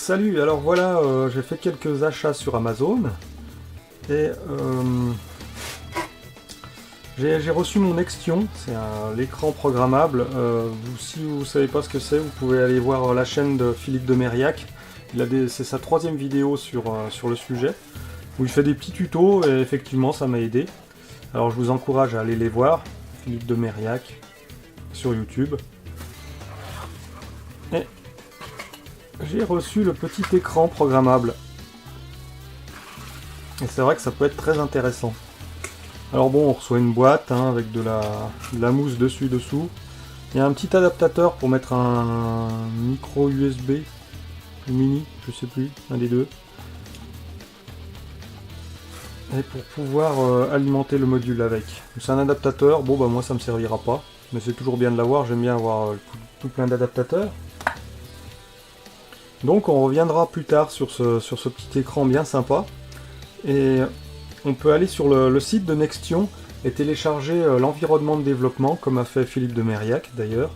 Salut, alors voilà, j'ai fait quelques achats sur Amazon et j'ai reçu mon Nextion, c'est l'écran programmable. Si vous ne savez pas ce que c'est, vous pouvez aller voir la chaîne de Philippe de Mériac. C'est sa 3e vidéo sur le sujet, où il fait des petits tutos et effectivement ça m'a aidé. Alors je vous encourage à aller les voir, Philippe de Mériac, sur YouTube. Et j'ai reçu le petit écran programmable. Et c'est vrai que ça peut être très intéressant. Alors bon, on reçoit une boîte avec de la mousse dessous. Il y a un petit adaptateur pour mettre un micro USB ou mini, je sais plus, un des deux. Et pour pouvoir alimenter le module avec. C'est un adaptateur, bon bah moi ça me servira pas, mais c'est toujours bien de l'avoir, j'aime bien avoir tout plein d'adaptateurs. Donc on reviendra plus tard sur ce petit écran bien sympa. Et on peut aller sur le site de Nextion et télécharger l'environnement de développement, comme a fait Philippe de Mériac d'ailleurs.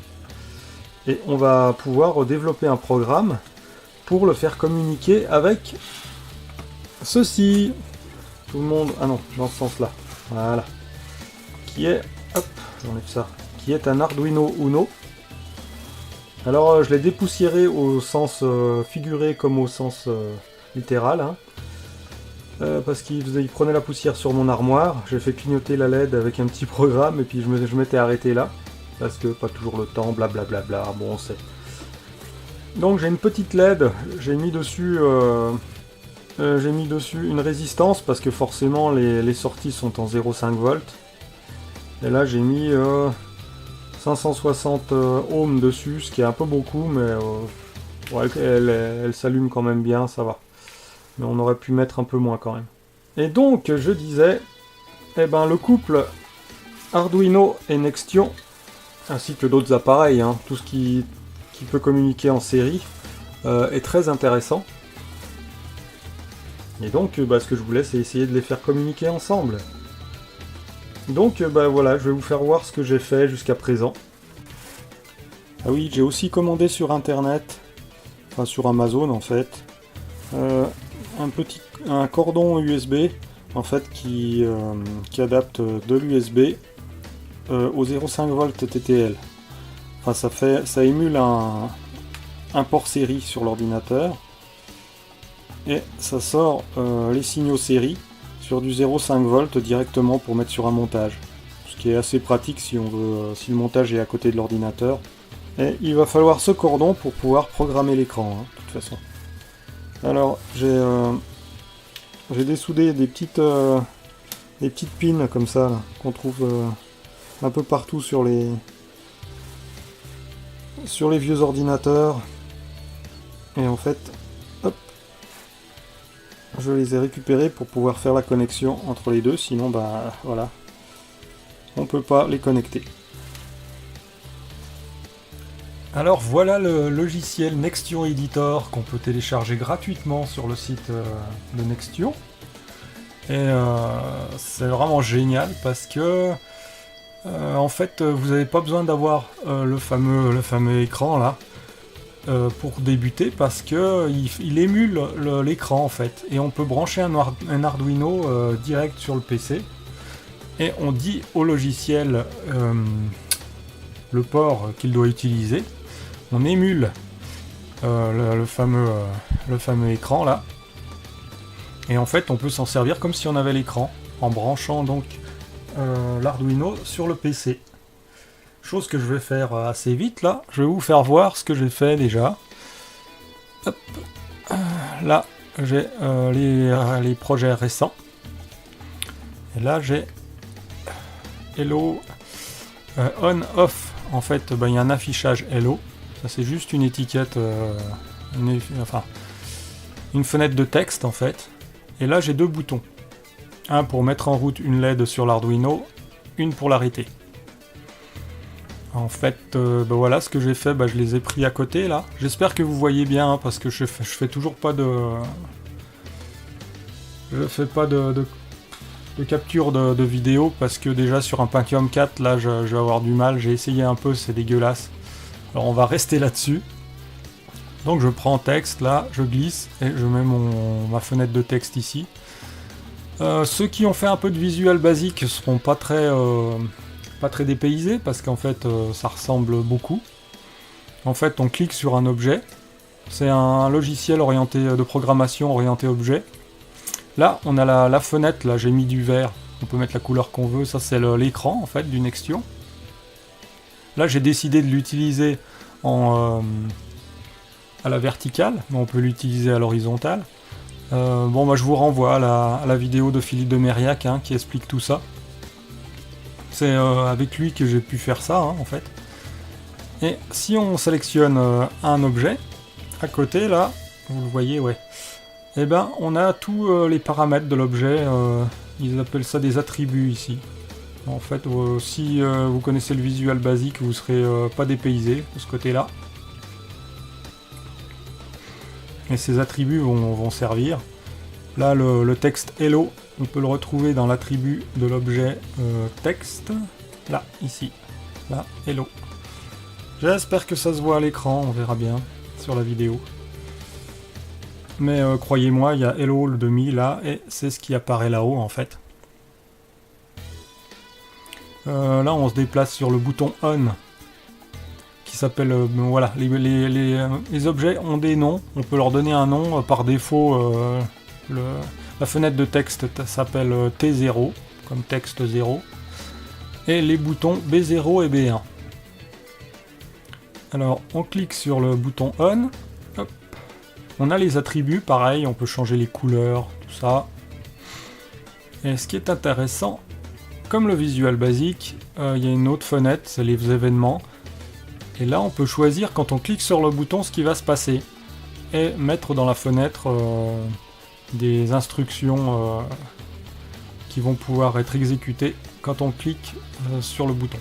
Et on va pouvoir développer un programme pour le faire communiquer avec ceci. Tout le monde... Ah non, dans ce sens-là. Voilà. Qui est... Hop, j'enlève ça. Qui est un Arduino Uno. Alors je l'ai dépoussiéré au sens figuré comme au sens littéral. Parce qu'il prenait la poussière sur mon armoire. J'ai fait clignoter la LED avec un petit programme et puis je m'étais arrêté là. Parce que pas toujours le temps, blablabla, bon on sait. Donc j'ai une petite LED, j'ai mis dessus une résistance parce que forcément les sorties sont en 0,5 volts. Et là j'ai mis 560 ohms dessus, ce qui est un peu beaucoup, mais ouais, elle s'allume quand même bien, ça va. Mais on aurait pu mettre un peu moins quand même. Et donc je disais, le couple Arduino et Nextion, ainsi que d'autres appareils, tout ce qui peut communiquer en série, est très intéressant. Et donc ce que je voulais, c'est essayer de les faire communiquer ensemble. Donc voilà, je vais vous faire voir ce que j'ai fait jusqu'à présent. Ah oui, j'ai aussi commandé sur internet, enfin sur Amazon en fait, un cordon USB en fait qui adapte de l'USB au 0,5 V TTL. Enfin ça émule un port série sur l'ordinateur et ça sort les signaux série sur du 0,5 V directement pour mettre sur un montage. Ce qui est assez pratique si le montage est à côté de l'ordinateur. Et il va falloir ce cordon pour pouvoir programmer l'écran, de toute façon. Alors j'ai dessoudé des petites pins comme ça là, qu'on trouve un peu partout sur les vieux ordinateurs. Et en fait, hop, je les ai récupérés pour pouvoir faire la connexion entre les deux, sinon voilà, on peut pas les connecter. Alors voilà le logiciel Nextion Editor qu'on peut télécharger gratuitement sur le site de Nextion. Et c'est vraiment génial parce que en fait vous n'avez pas besoin d'avoir le fameux écran là pour débuter, parce que il émule l'écran en fait, et on peut brancher un Arduino direct sur le PC et on dit au logiciel le port qu'il doit utiliser. On émule le fameux écran là, et en fait on peut s'en servir comme si on avait l'écran en branchant donc l'Arduino sur le PC. Chose que je vais faire assez vite là. Je vais vous faire voir ce que j'ai fait déjà. Hop. Là j'ai les projets récents. Et là j'ai Hello on off. En fait il y a un affichage Hello. Ça c'est juste une étiquette, une fenêtre de texte en fait. Et là j'ai deux boutons. Un pour mettre en route une LED sur l'Arduino, une pour l'arrêter. En fait, voilà ce que j'ai fait, je les ai pris à côté là. J'espère que vous voyez bien, parce que je fais toujours pas de... Je fais pas de capture de vidéo, parce que déjà sur un Pentium 4, là je vais avoir du mal. J'ai essayé un peu, c'est dégueulasse. Alors on va rester là-dessus. Donc je prends texte là, je glisse et je mets ma fenêtre de texte ici. Ceux qui ont fait un peu de Visual Basic seront pas très dépaysés parce qu'en fait ça ressemble beaucoup. En fait on clique sur un objet, c'est un logiciel orienté de programmation orienté objet. Là on a la fenêtre, là j'ai mis du vert, on peut mettre la couleur qu'on veut, ça c'est l'écran en fait du Nextion. Là j'ai décidé de l'utiliser à la verticale, mais on peut l'utiliser à l'horizontale. Bon, moi je vous renvoie à la vidéo de Philippe de Mériac qui explique tout ça. C'est avec lui que j'ai pu faire ça en fait. Et si on sélectionne un objet, à côté là, vous le voyez, ouais, et ben on a tous les paramètres de l'objet, ils appellent ça des attributs ici. En fait, si vous connaissez le Visual Basic, vous serez pas dépaysé de ce côté-là. Et ces attributs vont servir. Là, le texte Hello, on peut le retrouver dans l'attribut de l'objet texte. Là, ici. Là, Hello. J'espère que ça se voit à l'écran, on verra bien sur la vidéo. Mais croyez-moi, il y a Hello le demi là, et c'est ce qui apparaît là-haut en fait. Là, on se déplace sur le bouton On. Qui s'appelle, voilà, les objets ont des noms, on peut leur donner un nom, par défaut la fenêtre de texte s'appelle T0, comme texte 0, et les boutons B0 et B1. Alors on clique sur le bouton On, hop. On a les attributs, pareil, on peut changer les couleurs, tout ça. Et ce qui est intéressant, comme le Visual Basic, il y a une autre fenêtre, c'est les événements. Et là, on peut choisir, quand on clique sur le bouton, ce qui va se passer. Et mettre dans la fenêtre des instructions qui vont pouvoir être exécutées quand on clique sur le bouton.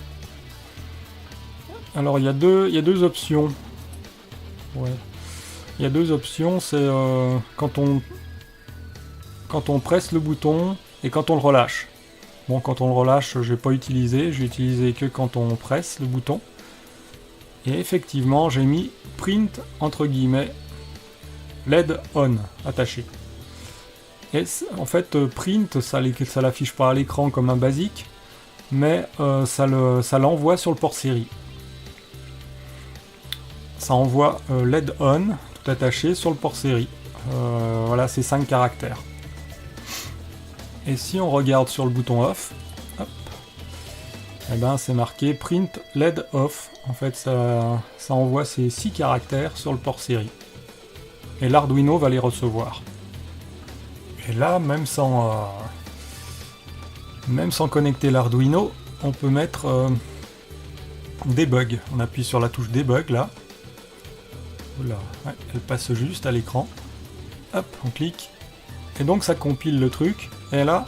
Alors, il y a deux options. Ouais. Il y a deux options, c'est quand on presse le bouton et quand on le relâche. Bon, quand on le relâche, j'ai pas utilisé, j'ai utilisé que quand on presse le bouton. Et effectivement, j'ai mis print entre guillemets LED on attaché. Et en fait, print, ça l'affiche pas à l'écran comme un basique, mais ça l'envoie sur le port série. Ça envoie LED on tout attaché sur le port série. Voilà, c'est 5 caractères. Et si on regarde sur le bouton off, hop, et ben c'est marqué print LED off. En fait, ça envoie ces 6 caractères sur le port série. Et l'Arduino va les recevoir. Et là, même sans connecter l'Arduino, on peut mettre debug. On appuie sur la touche debug là. Oula, ouais, elle passe juste à l'écran. Hop, on clique. Et donc ça compile le truc. Et là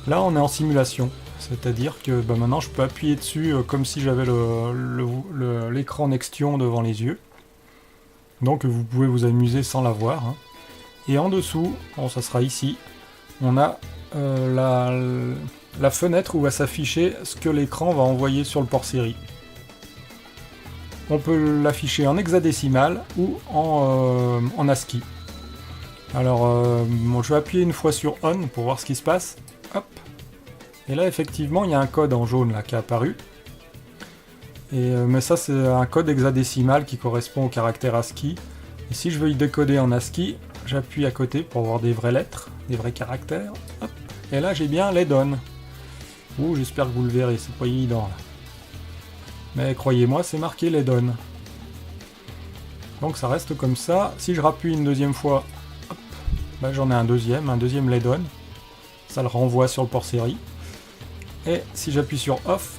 on est en simulation. C'est-à-dire que maintenant je peux appuyer dessus comme si j'avais l'écran Nextion devant les yeux. Donc vous pouvez vous amuser sans l'avoir. Et en dessous, bon, ça sera ici, on a la fenêtre où va s'afficher ce que l'écran va envoyer sur le port série. On peut l'afficher en hexadécimal ou en ASCII. Alors, bon, je vais appuyer une fois sur On pour voir ce qui se passe. Hop. Et là, effectivement, il y a un code en jaune là, qui est apparu. Mais ça, c'est un code hexadécimal qui correspond au caractère ASCII. Et si je veux y décoder en ASCII, j'appuie à côté pour avoir des vraies lettres, des vrais caractères. Hop. Et là, j'ai bien LED on. Ouh, j'espère que vous le verrez, c'est pas évident là. Mais croyez-moi, c'est marqué LED on. Donc ça reste comme ça. Si je rappuie une deuxième fois, hop, ben, j'en ai un deuxième LED on. Ça le renvoie sur le port série. Et si j'appuie sur off,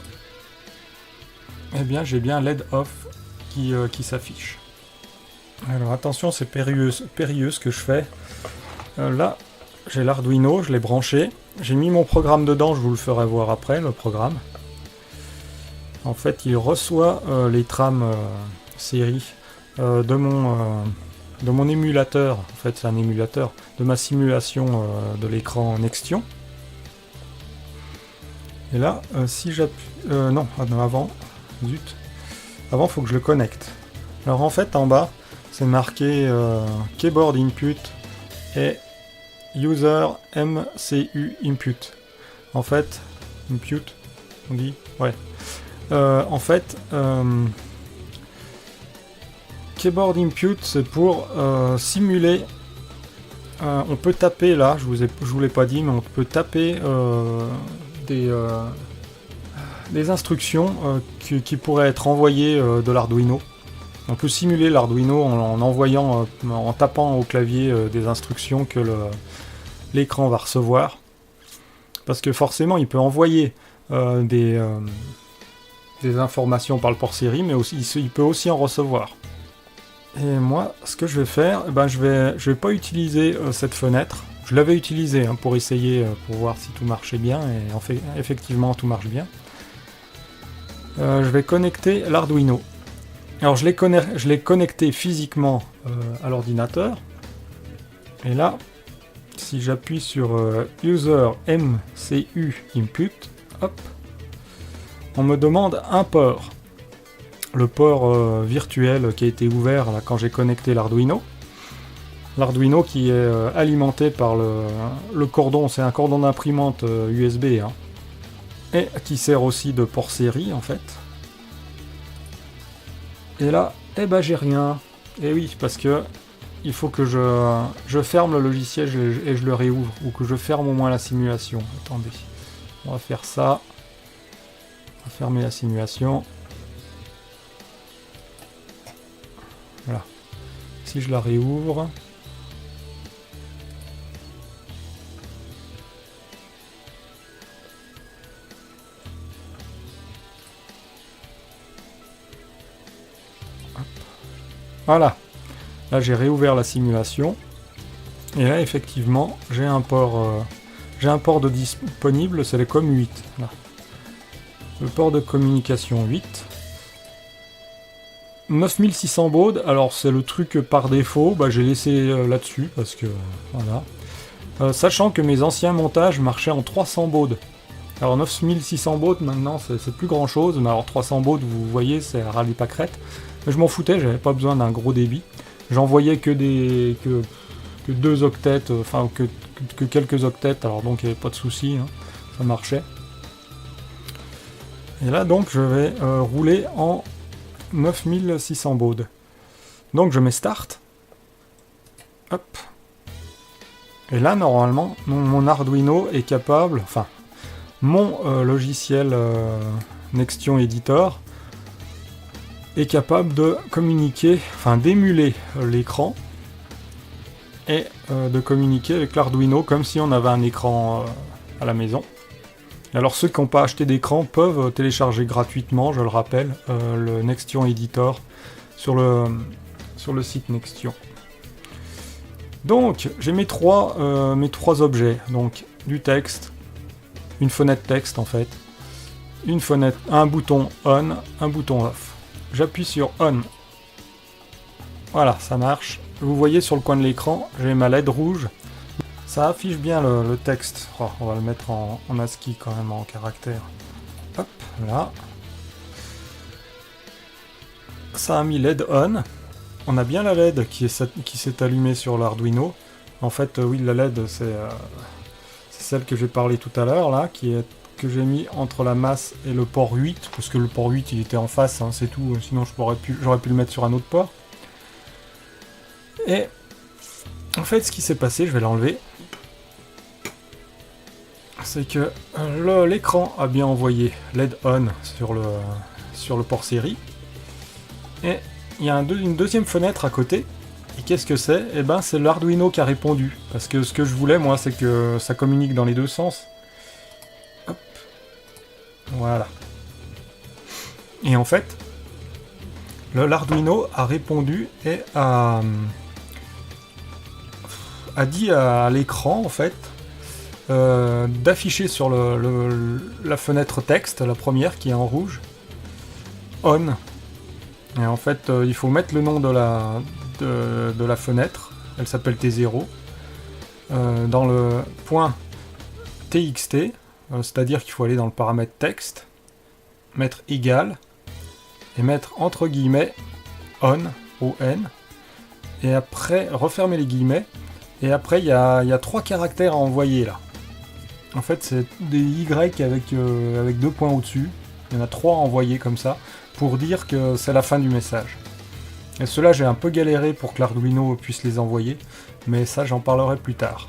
eh bien j'ai bien LED off qui s'affiche. Alors attention, c'est périlleux ce que je fais. Là, j'ai l'Arduino, je l'ai branché. J'ai mis mon programme dedans, je vous le ferai voir après, le programme. En fait, il reçoit les trames série de mon émulateur. En fait, c'est un émulateur de ma simulation de l'écran Nextion. Et là, si j'appuie... non, avant, zut. Avant, il faut que je le connecte. Alors en fait, en bas, c'est marqué keyboard input et user MCU input. En fait, input, on dit, ouais. En fait, keyboard input, c'est pour simuler. On peut taper là, je vous l'ai pas dit, mais on peut taper des instructions qui pourraient être envoyées de l'Arduino. On peut simuler l'Arduino en envoyant, en tapant au clavier des instructions que l'écran va recevoir. Parce que forcément, il peut envoyer des informations par le port série, mais aussi, il peut aussi en recevoir. Et moi, ce que je vais faire, je vais pas utiliser cette fenêtre. Je l'avais utilisée pour essayer, pour voir si tout marchait bien, et en fait, effectivement, tout marche bien. Je vais connecter l'Arduino. Alors, je l'ai connecté physiquement à l'ordinateur. Et là, si j'appuie sur User MCU Input, hop, on me demande un port. Le port virtuel qui a été ouvert là, quand j'ai connecté l'Arduino. L'Arduino qui est alimenté par le cordon, c'est un cordon d'imprimante USB, et qui sert aussi de port série en fait. Et là, j'ai rien. Et oui, parce que il faut que je ferme le logiciel et je le réouvre, ou que je ferme au moins la simulation. Attendez, on va faire ça. On va fermer la simulation. Voilà. Si je la réouvre. Hop. Voilà. Là, j'ai réouvert la simulation. Et là, effectivement, j'ai un port de disponible, c'est le COM8. Là. Le port de communication 8. 9600 baudes, alors c'est le truc par défaut, j'ai laissé là-dessus parce que voilà. Sachant que mes anciens montages marchaient en 300 baudes. Alors 9600 baudes maintenant c'est plus grand chose, mais alors 300 baudes vous voyez c'est à râler pas crête. Mais je m'en foutais, j'avais pas besoin d'un gros débit. J'envoyais que 2 octets, enfin que quelques octets, alors donc il n'y avait pas de souci, ça marchait. Et là donc je vais rouler en 9600 baudes. Donc je mets Start. Hop. Et là, normalement, mon Arduino est capable, enfin, mon logiciel Nextion Editor est capable de communiquer, enfin d'émuler l'écran et de communiquer avec l'Arduino comme si on avait un écran à la maison. Alors ceux qui n'ont pas acheté d'écran peuvent télécharger gratuitement, je le rappelle, le Nextion Editor sur le site Nextion. Donc j'ai mes trois objets, donc du texte, une fenêtre texte en fait, une fenêtre, un bouton on, un bouton off. J'appuie sur on. Voilà, ça marche. Vous voyez sur le coin de l'écran, j'ai ma LED rouge. Ça affiche bien le texte. Oh, on va le mettre en ASCII quand même, en caractère. Hop, là. Ça a mis LED on. On a bien la LED qui s'est allumée sur l'Arduino. En fait, oui, la LED, c'est celle que j'ai parlé tout à l'heure, là, que j'ai mis entre la masse et le port 8, parce que le port 8, il était en face, c'est tout. Sinon, j'aurais pu le mettre sur un autre port. Et en fait, ce qui s'est passé, je vais l'enlever. C'est que l'écran a bien envoyé LED on sur le port série. Et il y a une deuxième fenêtre à côté. Et qu'est-ce que c'est ? Eh ben, c'est l'Arduino qui a répondu. Parce que ce que je voulais, moi, c'est que ça communique dans les deux sens. Hop. Voilà. Et en fait, l'Arduino a répondu et a dit à l'écran, en fait, d'afficher sur la fenêtre texte, la première qui est en rouge, on. Et en fait, il faut mettre le nom de la fenêtre, elle s'appelle T0, dans le point TXT, c'est-à-dire qu'il faut aller dans le paramètre texte, mettre égal, et mettre entre guillemets on, ON, et après, refermez les guillemets, et après il y a 3 caractères à envoyer là. En fait, c'est des Y avec 2 points au-dessus. Il y en a 3 à envoyer comme ça, pour dire que c'est la fin du message. Et ceux-là, j'ai un peu galéré pour que l'Arduino puisse les envoyer, mais ça, j'en parlerai plus tard.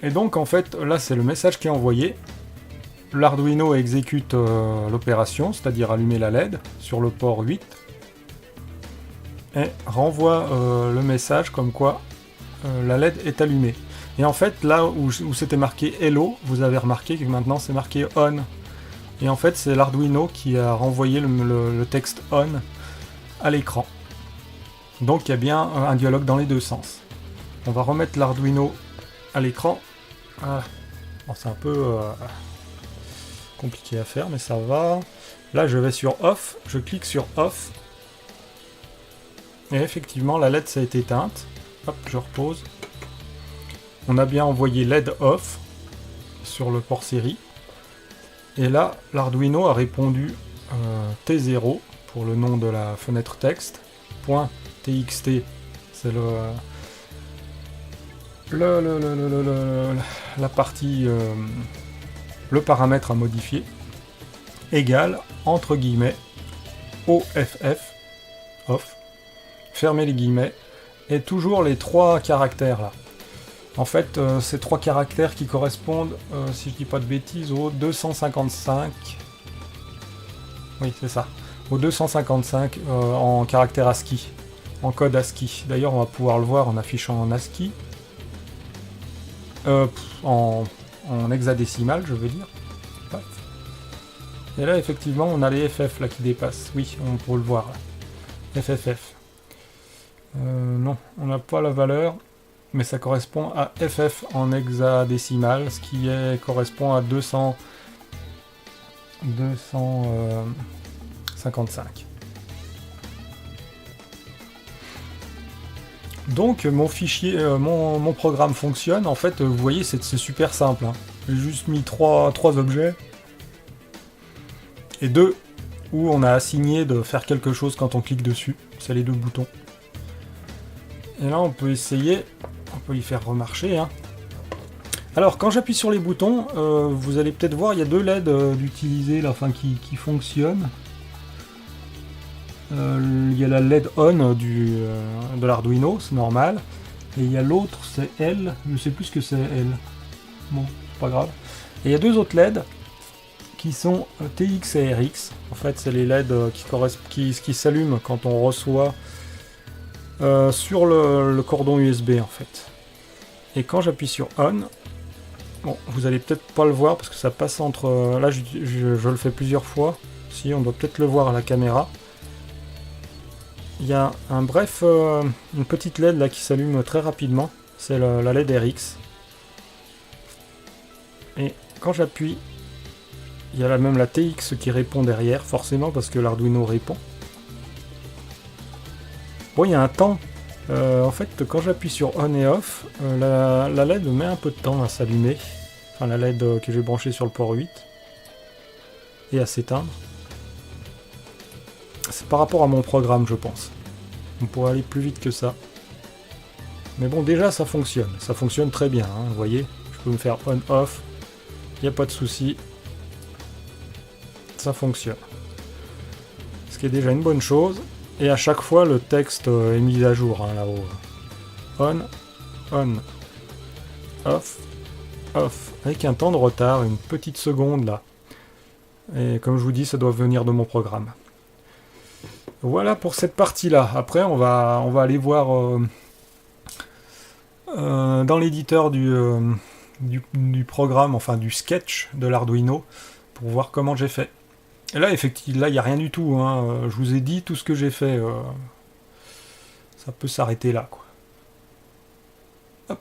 Et donc, en fait, là, c'est le message qui est envoyé. L'Arduino exécute l'opération, c'est-à-dire allumer la LED sur le port 8, et renvoie le message comme quoi la LED est allumée. Et en fait, là où c'était marqué Hello, vous avez remarqué que maintenant c'est marqué On. Et en fait, c'est l'Arduino qui a renvoyé le texte On à l'écran. Donc il y a bien un dialogue dans les deux sens. On va remettre l'Arduino à l'écran. Ah. Bon, c'est un peu compliqué à faire, mais ça va. Là, je vais sur Off, je clique sur Off. Et effectivement, la LED s'est éteinte. Hop, je repose. On a bien envoyé LED Off sur le port série. Et là, l'Arduino a répondu T0 pour le nom de la fenêtre texte. .txt, c'est la partie, le paramètre à modifier, égale, entre guillemets, OFF, off, fermez les guillemets, et toujours les 3 caractères là. En fait, ces 3 caractères qui correspondent, si je dis pas de bêtises, au 255. Oui, c'est ça. Au 255 en caractère ASCII, en code ASCII. D'ailleurs, on va pouvoir le voir en affichant en ASCII. En hexadécimal, je veux dire. Hop. Et là, effectivement, on a les FF là qui dépassent. Oui, on peut le voir. Là. FFF. Non, on n'a pas la valeur. Mais ça correspond à FF en hexadécimal, ce qui correspond à 255. Donc mon fichier, mon programme fonctionne. En fait, vous voyez, c'est super simple. Hein. J'ai juste mis 3 objets et 2 où on a assigné de faire quelque chose quand on clique dessus. C'est les 2 boutons. Et là, on peut essayer. On peut y faire remarcher. Hein. Alors, quand j'appuie sur les boutons, vous allez peut-être voir, il y a 2 LED d'utiliser, enfin, qui fonctionnent. Il y a la LED on de l'Arduino, c'est normal. Et il y a l'autre, c'est L. Je ne sais plus ce que c'est L. Bon, c'est pas grave. Et il y a 2 autres LED qui sont TX et RX. En fait, c'est les LED qui s'allument quand on reçoit sur le cordon USB en fait. Et quand j'appuie sur On, bon, vous allez peut-être pas le voir parce que ça passe entre... là, je le fais plusieurs fois. Si, on doit peut-être le voir à la caméra. Il y a une petite LED là qui s'allume très rapidement. C'est la LED RX. Et quand j'appuie, il y a même la TX qui répond derrière, forcément parce que l'Arduino répond. Bon, il y a un temps. En fait, quand j'appuie sur On et Off, la LED met un peu de temps à s'allumer. Enfin, la LED que j'ai branchée sur le port 8. Et à s'éteindre. C'est par rapport à mon programme, je pense. On pourrait aller plus vite que ça. Mais bon, déjà, ça fonctionne. Ça fonctionne très bien, hein, vous voyez. Je peux me faire On-Off. Il n'y a pas de souci. Ça fonctionne. Ce qui est déjà une bonne chose. Et à chaque fois, le texte est mis à jour, hein, là-haut. On, off, off. Avec un temps de retard, une petite seconde, là. Et comme je vous dis, ça doit venir de mon programme. Voilà pour cette partie-là. Après, on va aller voir dans l'éditeur du programme, enfin du sketch de l'Arduino, pour voir comment j'ai fait. Et là, effectivement, là, il n'y a rien du tout. Hein. Je vous ai dit tout ce que j'ai fait. Ça peut s'arrêter là, quoi. Hop.